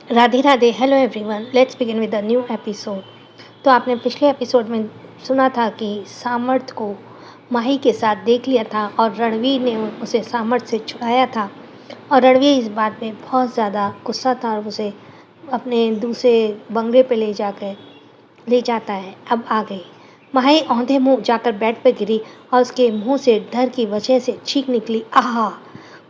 Radhe Radhe. Hello everyone, let's begin with a new episode. तो आपने पिछले एपिसोड में सुना था कि सामर्थ को माही के साथ देख लिया था और रणवीर ने उसे सामर्थ से छुड़ाया था। और रणवीर इस बात पे बहुत ज़्यादा गुस्सा था और उसे अपने दूसरे बंगले पे ले जाता है। अब आ गई माही औंधे मुँह जाकर बेड पर गिरी और उसके मुंह से डर की वजह से चीख निकली, आहा।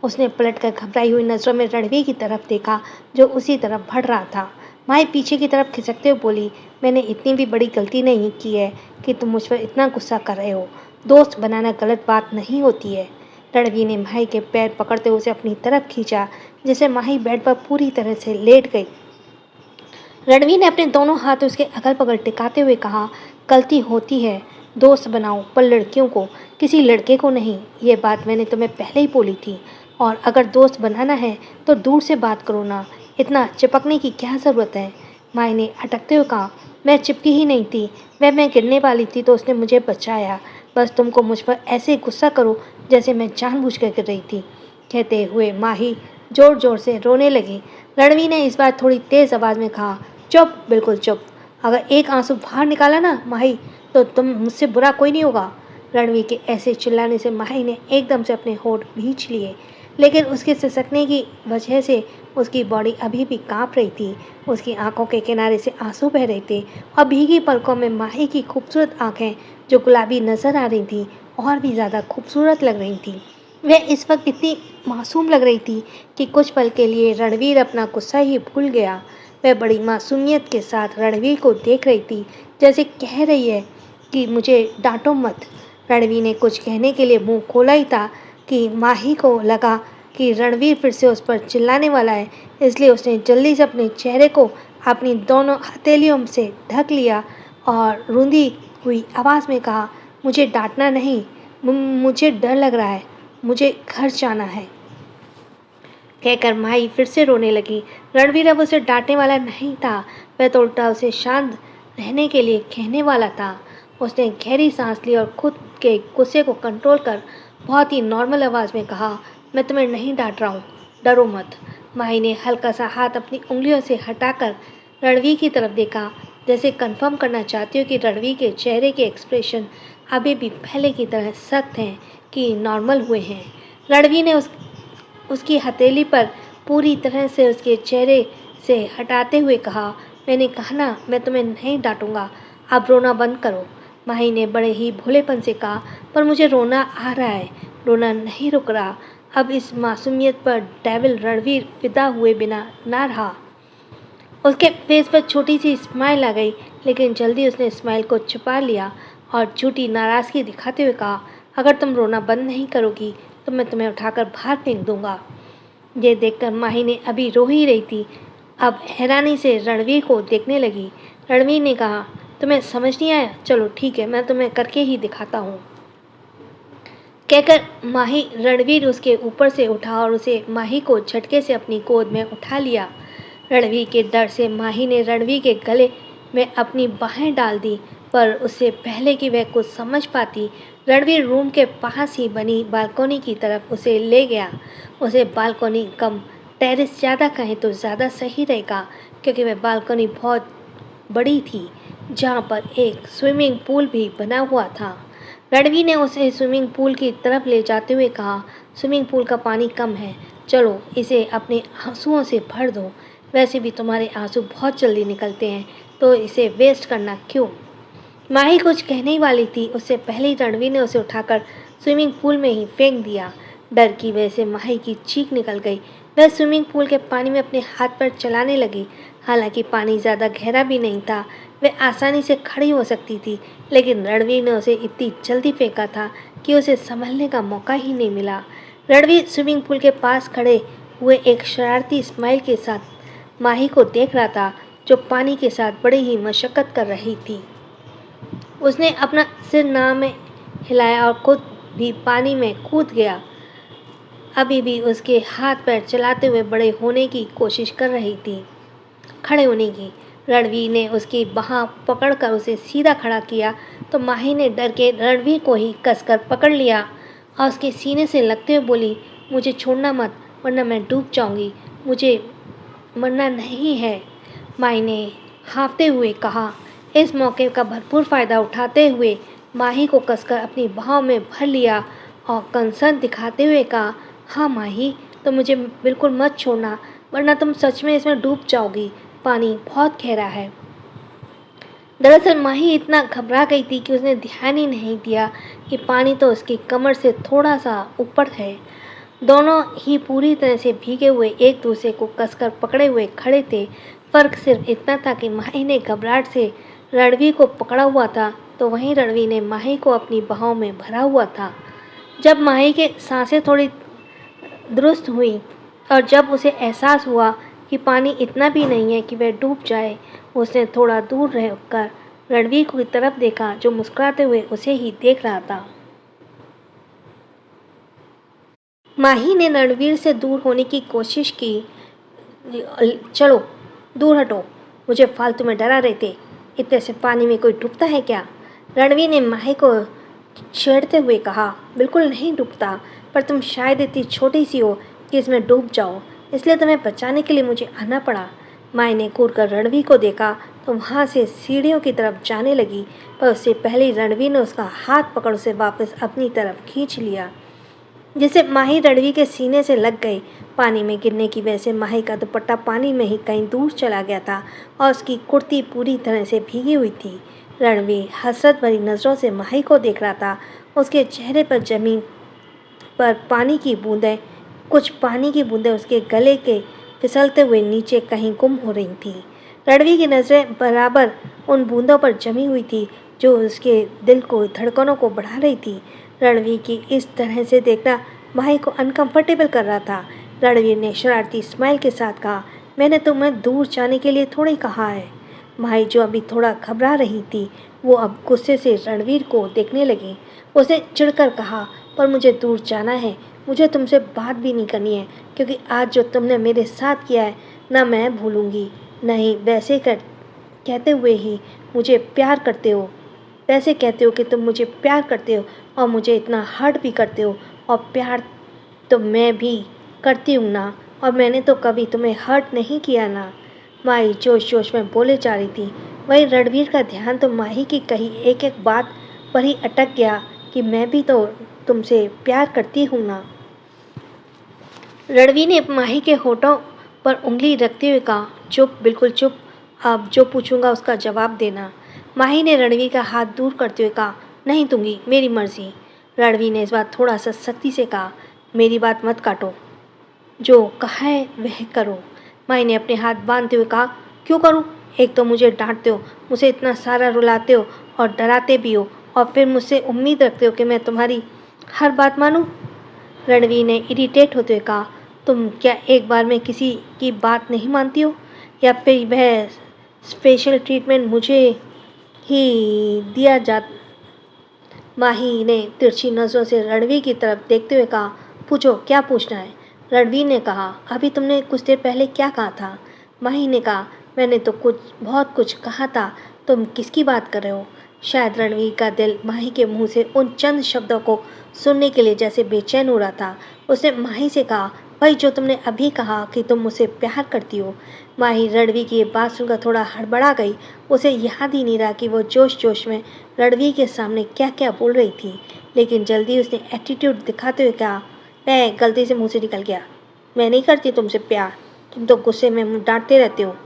उसने पलटकर घबराई हुई नज़रों में रणवीर की तरफ देखा जो उसी तरफ बढ़ रहा था। माही पीछे की तरफ खिसकते हुए बोली, मैंने इतनी भी बड़ी गलती नहीं की है कि तुम मुझ पर इतना गुस्सा कर रहे हो। दोस्त बनाना गलत बात नहीं होती है। रणवीर ने माही के पैर पकड़ते हुए उसे अपनी तरफ खींचा, जिससे माही बेड पर पूरी तरह से लेट गई। रणवीर ने अपने दोनों हाथ उसके अगल बगल टिकाते हुए कहा, गलती होती है, दोस्त बनाओ पर लड़कियों को, किसी लड़के को नहीं। ये बात मैंने तुम्हें पहले ही बोली थी। और अगर दोस्त बनाना है तो दूर से बात करो ना, इतना चिपकने की क्या ज़रूरत है। माई ने अटकते हुए कहा, मैं चिपकी ही नहीं थी, मैं गिरने वाली थी तो उसने मुझे बचाया। बस तुमको मुझ पर ऐसे गुस्सा करो जैसे मैं जानबूझ कर गिर रही थी। कहते हुए माही ज़ोर ज़ोर से रोने लगी। रणवीर ने इस बार थोड़ी तेज़ आवाज़ में कहा, चुप, बिल्कुल चुप। अगर एक आंसू बाहर निकाला ना माही, तो तुम मुझसे बुरा कोई नहीं होगा। रणवीर के ऐसे चिल्लाने से माही ने एकदम से अपने होठ भींच लिए, लेकिन उसके सिसकने की वजह से उसकी बॉडी अभी भी कांप रही थी। उसकी आंखों के किनारे से आंसू बह रहे थे और भीगी पलकों में माही की खूबसूरत आंखें जो गुलाबी नजर आ रही थी और भी ज़्यादा खूबसूरत लग रही थी। वह इस वक्त इतनी मासूम लग रही थी कि कुछ पल के लिए रणवीर अपना गुस्सा ही भूल गया। वह बड़ी मासूमियत के साथ रणवीर को देख रही थी, जैसे कह रही है कि मुझे डांटो मत। रणवीर ने कुछ कहने के लिए मुंह खोला ही था कि माही को लगा कि रणवीर फिर से उस पर चिल्लाने वाला है, इसलिए उसने जल्दी से अपने चेहरे को अपनी दोनों हथेलियों से ढक लिया और रूंधी हुई आवाज़ में कहा, मुझे डांटना नहीं, मुझे डर लग रहा है, मुझे घर जाना है। कहकर माही फिर से रोने लगी। रणवीर अब उसे डांटने वाला नहीं था, वह तो उल्टा उसे शांत रहने के लिए कहने वाला था। उसने गहरी सांस ली और खुद के गुस्से को कंट्रोल कर बहुत ही नॉर्मल आवाज़ में कहा, मैं तुम्हें नहीं डांट रहा हूँ, डरो मत। माही ने हल्का सा हाथ अपनी उंगलियों से हटाकर रणवीर की तरफ देखा, जैसे कंफर्म करना चाहती हो कि रणवीर के चेहरे के एक्सप्रेशन अभी भी पहले की तरह सख्त हैं कि नॉर्मल हुए हैं। रणवीर ने उसकी हथेली पर पूरी तरह से उसके चेहरे से हटाते हुए कहा, मैंने कहा ना, मैं तुम्हें नहीं डांटूंगा, अब रोना बंद करो। माही ने बड़े ही भोलेपन से कहा, पर मुझे रोना आ रहा है, रोना नहीं रुक रहा। अब इस मासूमियत पर डेविल रणवीर फिदा हुए बिना ना रहा। उसके फेस पर छोटी सी स्माइल आ गई, लेकिन जल्दी उसने स्माइल को छुपा लिया और झूठी नाराज़गी दिखाते हुए कहा, अगर तुम रोना बंद नहीं करोगी तो मैं तुम्हें उठाकर बाहर फेंक दूंगा। ये देखकर माही ने अभी रो ही रही थी, अब हैरानी से रणवीर को देखने लगी। रणवीर ने कहा, तुम्हें समझ नहीं आया, चलो ठीक है, मैं तुम्हें करके ही दिखाता हूँ। कहकर माही रणवीर उसके ऊपर से उठा और उसे माही को झटके से अपनी गोद में उठा लिया। रणवीर के डर से माही ने रणवीर के गले में अपनी बाहें डाल दी, पर उससे पहले कि वह कुछ समझ पाती, रणवीर रूम के पास ही बनी बालकोनी की तरफ उसे ले गया। उसे बालकोनी कम टेरेस ज़्यादा कहें तो ज़्यादा सही रहेगा, क्योंकि वह बालकोनी बहुत बड़ी थी, जहाँ पर एक स्विमिंग पूल भी बना हुआ था। रणवीर ने उसे स्विमिंग पूल की तरफ ले जाते हुए कहा, स्विमिंग पूल का पानी कम है, चलो इसे अपने आंसुओं से भर दो। वैसे भी तुम्हारे आंसू बहुत जल्दी निकलते हैं, तो इसे वेस्ट करना क्यों। माही कुछ कहने ही वाली थी, उससे पहले ही रणवीर ने उसे उठाकर स्विमिंग पूल में ही फेंक दिया। डर की वजह से माही की चीख निकल गई। वह स्विमिंग पूल के पानी में अपने हाथ पैर चलाने लगी। हालांकि पानी ज़्यादा गहरा भी नहीं था, वह आसानी से खड़ी हो सकती थी, लेकिन रणवीर ने उसे इतनी जल्दी फेंका था कि उसे संभलने का मौका ही नहीं मिला। रणवीर स्विमिंग पूल के पास खड़े हुए एक शरारती स्माइल के साथ माही को देख रहा था, जो पानी के साथ बड़ी ही मशक्क़त कर रही थी। उसने अपना सिर नाव में हिलाया और खुद भी पानी में कूद गया। अभी भी उसके हाथ पैर चलाते हुए बड़े होने की कोशिश कर रही थी, खड़े होने की। रणवीर ने उसकी बाह पकड़कर उसे सीधा खड़ा किया तो माही ने डर के रणवीर को ही कसकर पकड़ लिया और उसके सीने से लगते हुए बोली, मुझे छोड़ना मत, वरना मैं डूब जाऊंगी, मुझे मरना नहीं है, माही ने हाँफते हुए कहा। इस मौके का भरपूर फ़ायदा उठाते हुए माही को कसकर अपनी बाहों में भर लिया और कंसर्न दिखाते हुए कहा, हाँ माही, तो मुझे बिल्कुल मत छोड़ना, वरना तुम सच में इसमें डूब जाओगी। पानी बहुत गहरा है। दरअसल माही इतना घबरा गई थी कि उसने ध्यान ही नहीं दिया कि पानी तो उसकी कमर से थोड़ा सा ऊपर है। दोनों ही पूरी तरह से भीगे हुए एक दूसरे को कसकर पकड़े हुए खड़े थे। फर्क सिर्फ इतना था कि माही ने घबराहट से रणवी को पकड़ा हुआ था, तो वहीं रणवी ने माही को अपनी बाहों में भरा हुआ था। जब माही के सांसें थोड़ी दुरुस्त हुई और जब उसे एहसास हुआ कि पानी इतना भी नहीं है कि वह डूब जाए, उसने थोड़ा दूर रहकर रणवीर की तरफ देखा, जो मुस्कुराते हुए उसे ही देख रहा था। माही ने रणवीर से दूर होने की कोशिश की। चलो दूर हटो, मुझे फालतू में डरा रहे थे। इतने से पानी में कोई डूबता है क्या? रणवीर ने माही को छेड़ते हुए कहा। बिल्कुल नहीं डूबता, पर तुम शायद इतनी छोटी सी हो कि इसमें डूब जाओ, इसलिए तुम्हें बचाने के लिए मुझे आना पड़ा। माही ने घूरकर रणवीर को देखा तो वहाँ से सीढ़ियों की तरफ जाने लगी, पर उससे पहले रणवीर ने उसका हाथ पकड़ उसे वापस अपनी तरफ खींच लिया, जिससे माही रणवीर के सीने से लग गई। पानी में गिरने की वजह से माही का दुपट्टा पानी में ही कहीं दूर चला गया था और उसकी कुर्ती पूरी तरह से भीगी हुई थी। रणवीर हसरत भरी नज़रों से माही को देख रहा था। उसके चेहरे पर जमीन पर कुछ पानी की बूंदें उसके गले के फिसलते हुए नीचे कहीं गुम हो रही थी। रणवीर की नज़रें बराबर उन बूंदों पर जमी हुई थी, जो उसके दिल को धड़कनों को बढ़ा रही थी। रणवीर की इस तरह से देखना माही को अनकंफर्टेबल कर रहा था। रणवीर ने शरारती स्माइल के साथ कहा, मैंने तुम्हें दूर जाने के लिए थोड़ी कहा है। माही, जो अभी थोड़ा घबरा रही थी, वो अब गुस्से से रणवीर को देखने लगी। उसने चिढ़कर कहा, पर मुझे दूर जाना है, मुझे तुमसे बात भी नहीं करनी है, क्योंकि आज जो तुमने मेरे साथ किया है ना मैं भूलूंगी। नहीं, कहते हुए ही मुझे प्यार करते हो, वैसे कहते हो कि तुम मुझे प्यार करते हो और मुझे इतना हर्ट भी करते हो, और प्यार तो मैं भी करती हूँ ना, और मैंने तो कभी तुम्हें हर्ट नहीं किया ना। माही जोश जोश में बोले जा रही थी। वहीं रणवीर का ध्यान तो माही की कही एक एक बात पर ही अटक गया कि मैं भी तो तुमसे प्यार करती हूँ ना। रणवीर ने माही के होठों पर उंगली रखते हुए कहा, चुप, बिल्कुल चुप, अब जो पूछूंगा उसका जवाब देना। माही ने रणवीर का हाथ दूर करते हुए कहा, नहीं दूंगी, मेरी मर्जी। रणवीर ने इस बार थोड़ा सा सख्ती से कहा, मेरी बात मत काटो, जो कहा है वह करो। माही ने अपने हाथ बांधते हुए कहा, क्यों करूं? एक तो मुझे डांटते हो, मुझे इतना सारा रुलाते हो और डराते भी हो, और फिर मुझसे उम्मीद रखते हो कि मैं तुम्हारी हर बात मानूं। रणवीर ने इरिटेट होते हुए कहा, तुम क्या एक बार में किसी की बात नहीं मानती हो, या फिर वह स्पेशल ट्रीटमेंट मुझे ही दिया जा? माही ने तिरछी नज़रों से रणवीर की तरफ देखते हुए कहा, पूछो, क्या पूछना है? रणवीर ने कहा, अभी तुमने कुछ देर पहले क्या कहा था? माही ने कहा, मैंने तो बहुत कुछ कहा था, तुम किसकी बात कर रहे हो? शायद रणवीर का दिल माही के मुंह से उन चंद शब्दों को सुनने के लिए जैसे बेचैन हो रहा था। उसने माही से कहा, भाई, जो तुमने अभी कहा कि तुम मुझसे प्यार करती हो। माही रणवीर की ये बात सुनकर थोड़ा हड़बड़ा गई। उसे याद ही नहीं रहा कि वो जोश जोश में रणवीर के सामने क्या क्या बोल रही थी, लेकिन जल्दी उसने एटीट्यूड दिखाते हुए कहा, मैं गलती से मुँह से निकल गया, मैं नहीं करती तुमसे प्यार, तुम तो गुस्से में मुँह डांटते रहते हो।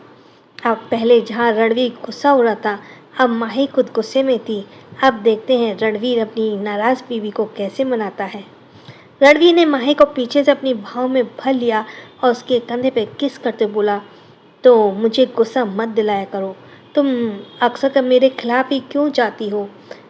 अब पहले जहाँ रणवीर गुस्सा हो रहा था, अब माही खुद गुस्से में थी। अब देखते हैं रणवीर अपनी नाराज़ बीवी को कैसे मनाता है। रणवीर ने माही को पीछे से अपनी बाहों में भर लिया और उसके कंधे पे किस करते बोला, तो मुझे गुस्सा मत दिलाया करो, तुम अक्सर मेरे खिलाफ ही क्यों जाती हो?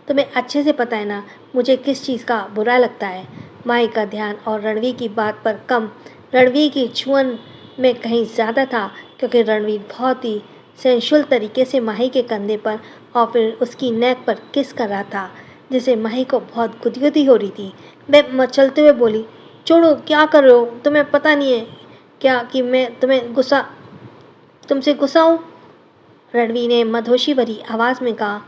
तुम्हें अच्छे से पता है ना मुझे किस चीज़ का बुरा लगता है। माही का ध्यान और रणवीर की बात पर कम रणवीर की छुअन में कहीं ज़्यादा था, क्योंकि रणवीर बहुत ही सेंशुअल तरीके से माही के कंधे पर और फिर उसकी नेक पर किस कर रहा था, जिसे माही को बहुत गुदगुदी हो रही थी। मैं मचलते हुए बोली, छोड़ो, क्या कर रहे हो? तुम्हें पता नहीं है क्या कि मैं तुमसे गुस्सा हूँ? रणवीर ने मधोशी भरी आवाज़ में कहा,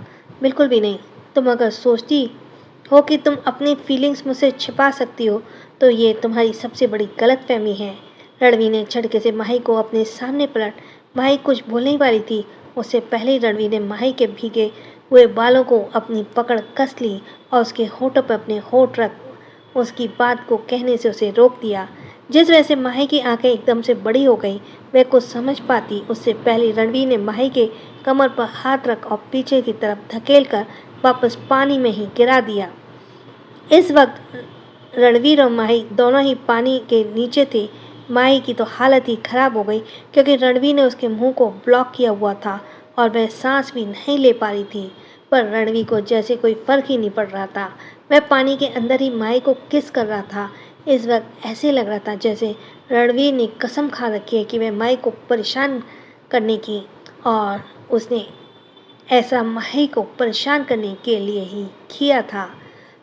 बिल्कुल भी नहीं। तुम अगर सोचती हो कि तुम अपनी फीलिंग्स मुझसे छिपा सकती हो, तो ये तुम्हारी सबसे बड़ी गलतफहमी है। रणवीर ने झटके से माही को अपने सामने पलट। माही कुछ बोलने ही वाली थी, उससे पहले ही रणवीर ने माही के भीगे हुए बालों को अपनी पकड़ कस ली और उसके होठों पर अपने होठ रख उसकी बात को कहने से उसे रोक दिया। जिस वजह से माही की आंखें एकदम से बड़ी हो गई, वह कुछ समझ पाती उससे पहले रणवीर ने माही के कमर पर हाथ रख और पीछे की तरफ धकेल कर वापस पानी में ही गिरा दिया। इस वक्त रणवीर और माही दोनों ही पानी के नीचे थे। माही की तो हालत ही खराब हो गई, क्योंकि रणवीर ने उसके मुंह को ब्लॉक किया हुआ था और वह सांस भी नहीं ले पा रही थी। पर रणवीर को जैसे कोई फर्क ही नहीं पड़ रहा था। वह पानी के अंदर ही माही को किस कर रहा था। इस वक्त ऐसे लग रहा था जैसे रणवीर ने कसम खा रखी है कि वह माही को परेशान करने की, और उसने ऐसा माही को परेशान करने के लिए ही किया था।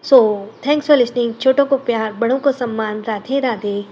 So thanks for listening. छोटों को प्यार, बड़ों को सम्मान। राधे राधे।